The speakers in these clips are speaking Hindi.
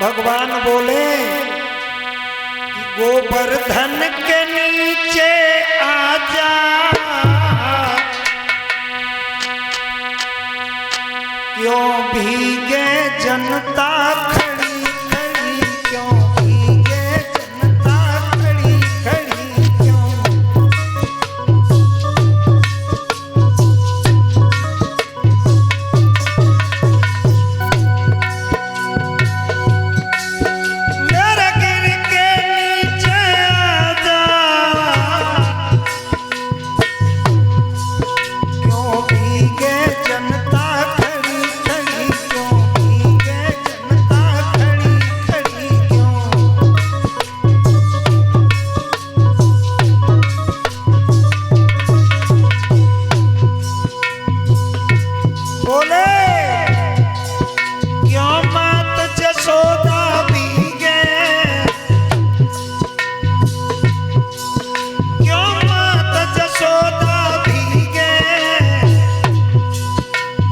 भगवान बोले कि गोवर्धन के नीचे आजा, क्यों भीगे जनता खड़ी खड़ी, क्यों भीगे जनता खड़ी खड़ी, क्यों। मेरे गिर के नीचे आजा, क्यों भीगे जनता खड़ी खड़ी, क्यों भीगे जनता खड़ी खड़ी, क्यों। बोले क्यों मात जसोदा भीगे, क्यों मात जसोदा भीगे,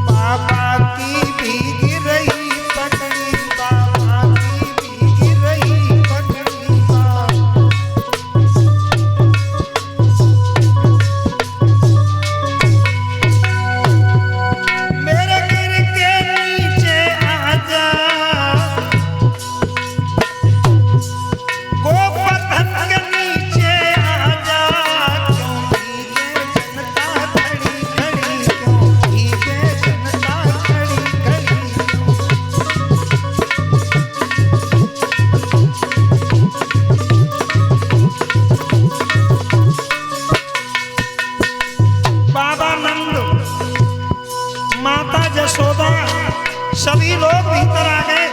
बाबा की भीग रही पगड़ी, बाबा की भीग रही पगड़ी, बाबा। मेरे गिर के नीचे आजा, गोवर्धन के नीचे आजा, क्यों भीगे जनता खड़ी खड़ी, क्यों भीगे जनता खड़ी खड़ी। बाबा नंद, माता जसोदा, सभी लोग भीतर आ गए।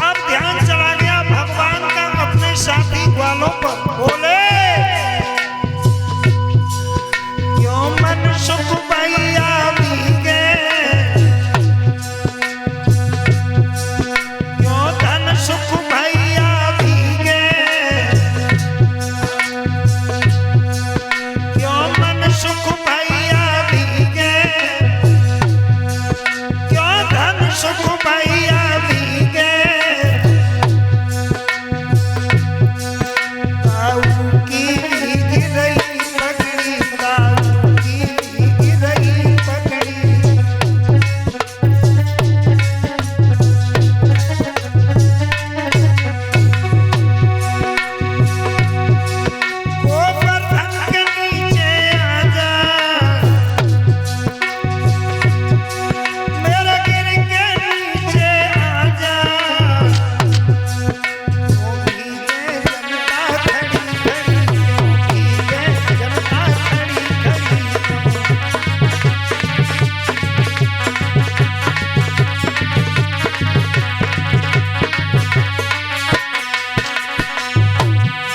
अब ध्यान चला गया भगवान का अपने साथी ग्वालों पर। बोले क्यों मन सुख भैया भीगे, क्यों धन सुख भैया भीगे, क्यों मन सुख भैया भीगे, क्यों धन सुख भैया भीगे। ताऊ की भीग रही पगड़ी, ताऊ की भीग रही पगड़ी। गोवर्धन के नीचे आजा, मेरे गिर के नीचे आजा, क्यों भीगे जनता खड़ी खड़ी, क्यों भीगे जनता खड़ी खड़ी।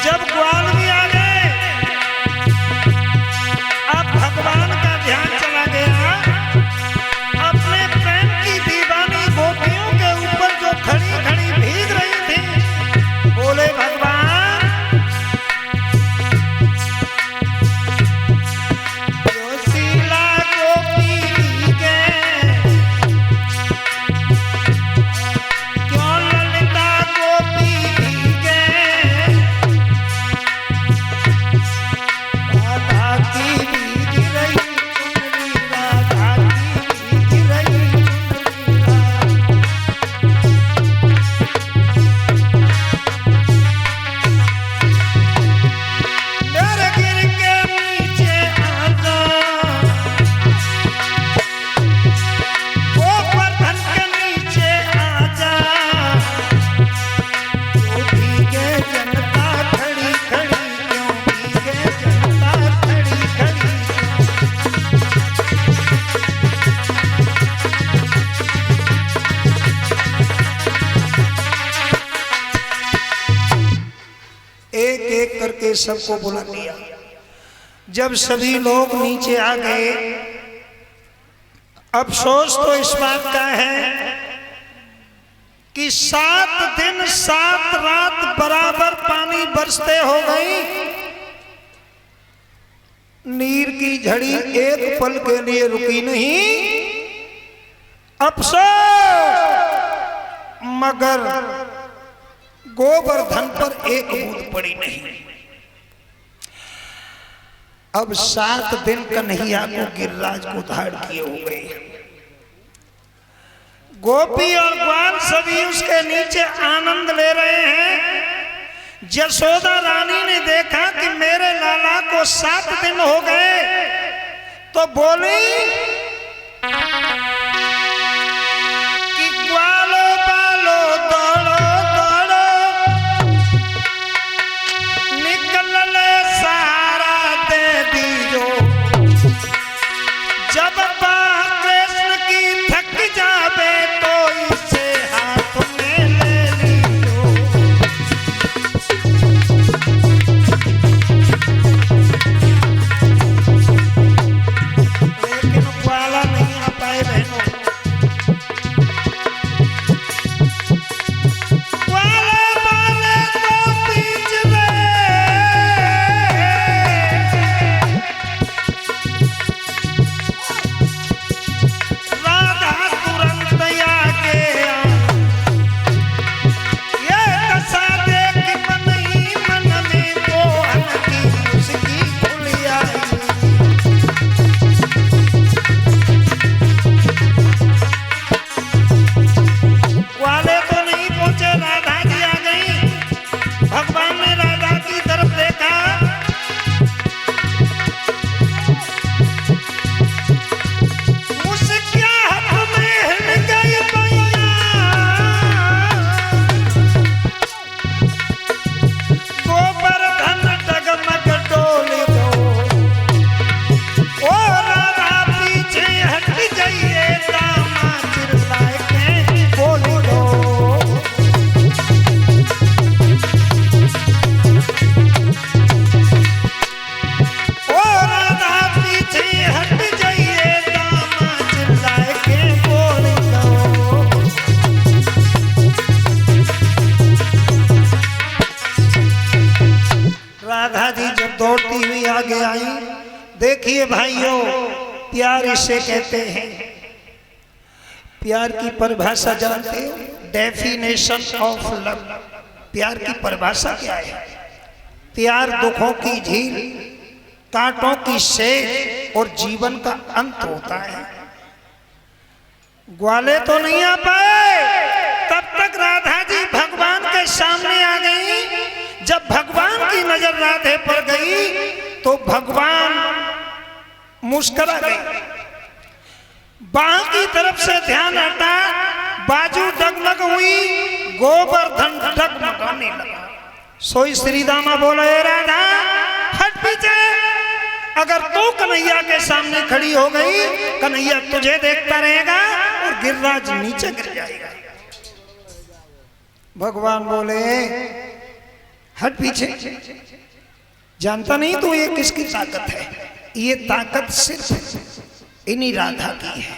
जब ग्वाल भी आ गए, अब भगवान का ध्यान चला गया अपने प्रेम की दीवानी गोपियों के ऊपर जो खड़ी खड़ी भीग रही थी। बोले भगवान जो शीला गोपी भीगे, क्यों ललिता गोपी भीगे, राधा की भीग रही चुनरी, राधा की भीग रही चुनरी। मेरे गिर के नीचे आजा, गोवर्धन के नीचे आजा, क्यों भीगे जनता खड़ी खड़ी, क्यों भीगे जनता खड़ी खड़ी। एक एक करके सबको बुला लिया। जब सभी लोग नीचे आ गए, अफसोस तो इस बात का है कि 7 दिन 7 रात बराबर पानी बरसते हो गई, नीर की झड़ी एक पल के लिए रुकी नहीं। अफसोस मगर गोवर्धन पर एक बूंद पड़ी नहीं। अब 7 दिन कन्हैया को गिरिराज को धाड़ किए हो गए। गोपी और ग्वाल सभी उसके नीचे आनंद ले रहे हैं। यशोदा रानी ने देखा कि मेरे लाला को 7 दिन हो गए, तो बोली कि ग्वालो बालो दौड़ो दौड़ो, निकल ले सहारा दे दीजो, जब कृष्ण की थक जावे तो इसे हाथ में ले लीजो। लेकिन ग्वाला नहीं आ पाए बहनों। ग्वाले वाले को बीच में राधा तुरंत आगे ये दशा देख मन ही मन में मोहन की उसकी खुल आई। ग्वाले तो नहीं पहुंचे, राधा जी आ गई। भगवान ने राधा की तरफ देखा, उसके हाथ में हिल गई मैया, गोवर्धन डगमग डोली दो। ओ राधा पीछे हट जाइए, दामा चिल्लाए के बोली दो। ओ राधा पीछे हट जाइए, दामा चिल्लाए के बोली दो। राधा जी जब दौड़ती हुई आगे आई, देखिए भाइयों, प्यार इसे कहते हैं। प्यार की परिभाषा जानते हो? Definition of love. प्यार की परिभाषा क्या है? प्यार दुखों की झील, कांटों की सेज और जीवन का अंत होता है। ग्वाले तो नहीं आ पाए, तब तक राधा जी भगवान के सामने आ गई। जब भगवान की नजर राधे पर गई तो भगवान मुस्कुरा गए। बाह की तरफ से ध्यान हटा, बाजू डगमग हुई, गोवर्धन डगमगाने लगा। सोई श्री दामा बोला, ए राधा हट पीछे। अगर तू कन्हैया के सामने खड़ी हो गई, कन्हैया तुझे देखता रहेगा और गिरिराज नीचे गिर जाएगा। भगवान बोले, हट पीछे। जानता नहीं तू ये किसकी ताकत है? ये ताकत सिर्फ इन्हीं राधा की है।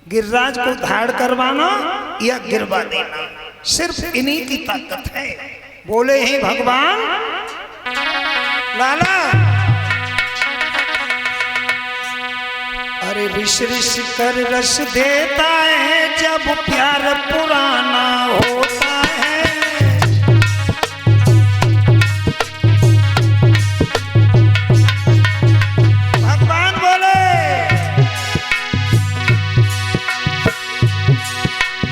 गिरिराज को धाड़ करवाना या गिरवा देना सिर्फ इन्हीं की ताकत है। बोले ही भगवान, लाला अरे ऋष ऋष कर रस देता है, जब प्यार पुराना होता है। भगवान बोले,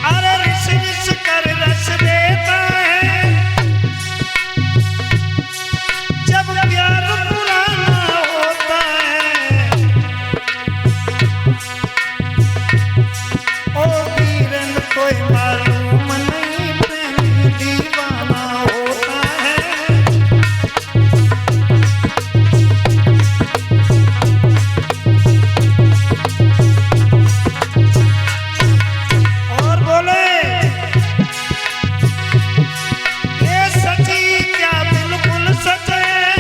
अरे ऋष ऋष कर रस देता है, जब प्यार पुराना होता है। ओ वीरन कोई मालूम नहीं, प्रेम दीवाना होता है। और बोले, ये सच्ची क्या बिल्कुल सच है,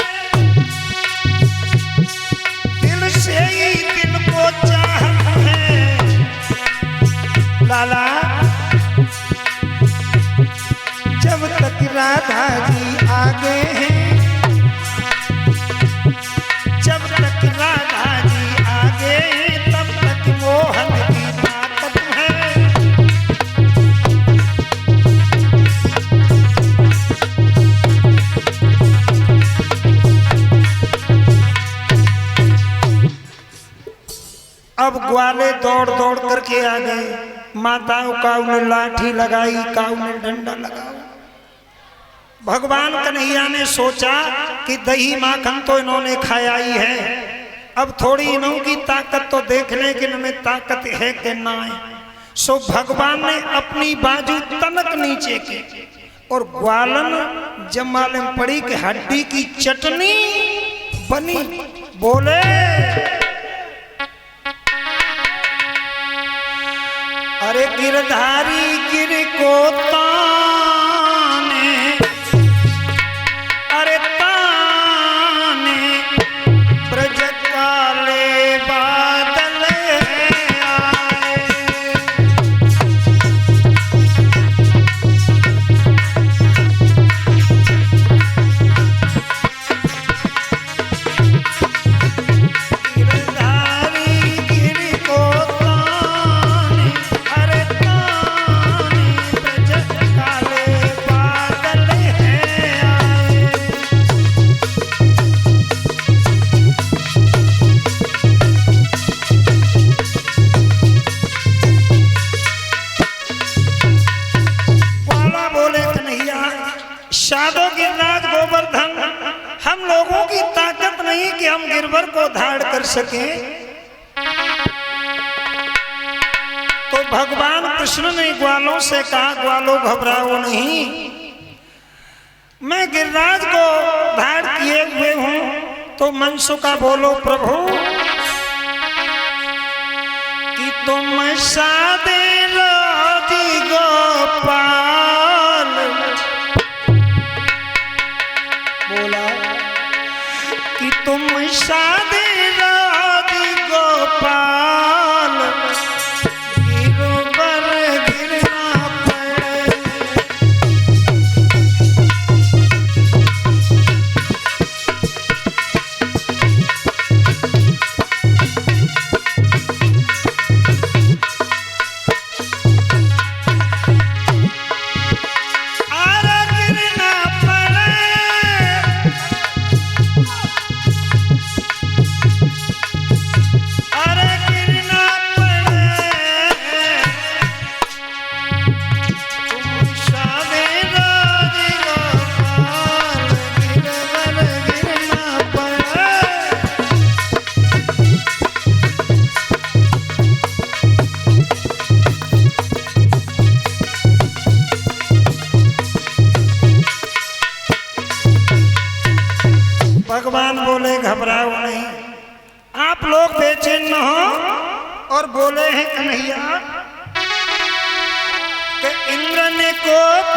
दिल से ही दिल को चाहत है। लाला जब तक राधा जी आगे हैं, जब तक राधा जी आगे हैं, तब तक मोहन की ताकत है। ग्वाले दौड़ दौड़ करके आ गए। माताओं काऊ ने लाठी लगाई, काऊ ने डंडा लगाया। भगवान कन्हैया ने सोचा कि दही माखन तो इन्होंने खाया ही है, अब थोड़ी इन्हों की ताकत तो देख लें कि इनमें ताकत है कि ना है। सो भगवान ने अपनी बाजू तनक नीचे की और ग्वालन जब मालूम पड़ी कि हड्डी की चटनी बनी, बोले अरे गिरधारी गिर को ताने, अरे ताने ब्रज काले बादल आए। गिरधारी गिर को ताने, अरे ताने ब्रज काले बादल आए। ग्वाला बोले कन्हैया, साधो गिरिराज गोवर्धन, हम लोगों की ताकत नहीं कि हम गिरवर को धाड़ कर सके। तो भगवान कृष्ण ने ग्वालों से कहा, ग्वालों घबराओ नहीं, मैं गिरिराज को धाड़ किए हुए हूं। तो मनसुका बोलो प्रभु कि तुम सादे राजी गोपाल, बोला कि तुम सादे राजी गोपाल, गिरवर गिरना पड़े। आरा गिरना पड़े, अरे गिरना पड़े, तुम सादे राजी गोपाल, गिरवर गिरना पड़े। भगवान बोले घबराओ नहीं, आप लोग बेचैन न हो। और बोले हैं कन्हैया कि इंद्र ने कोप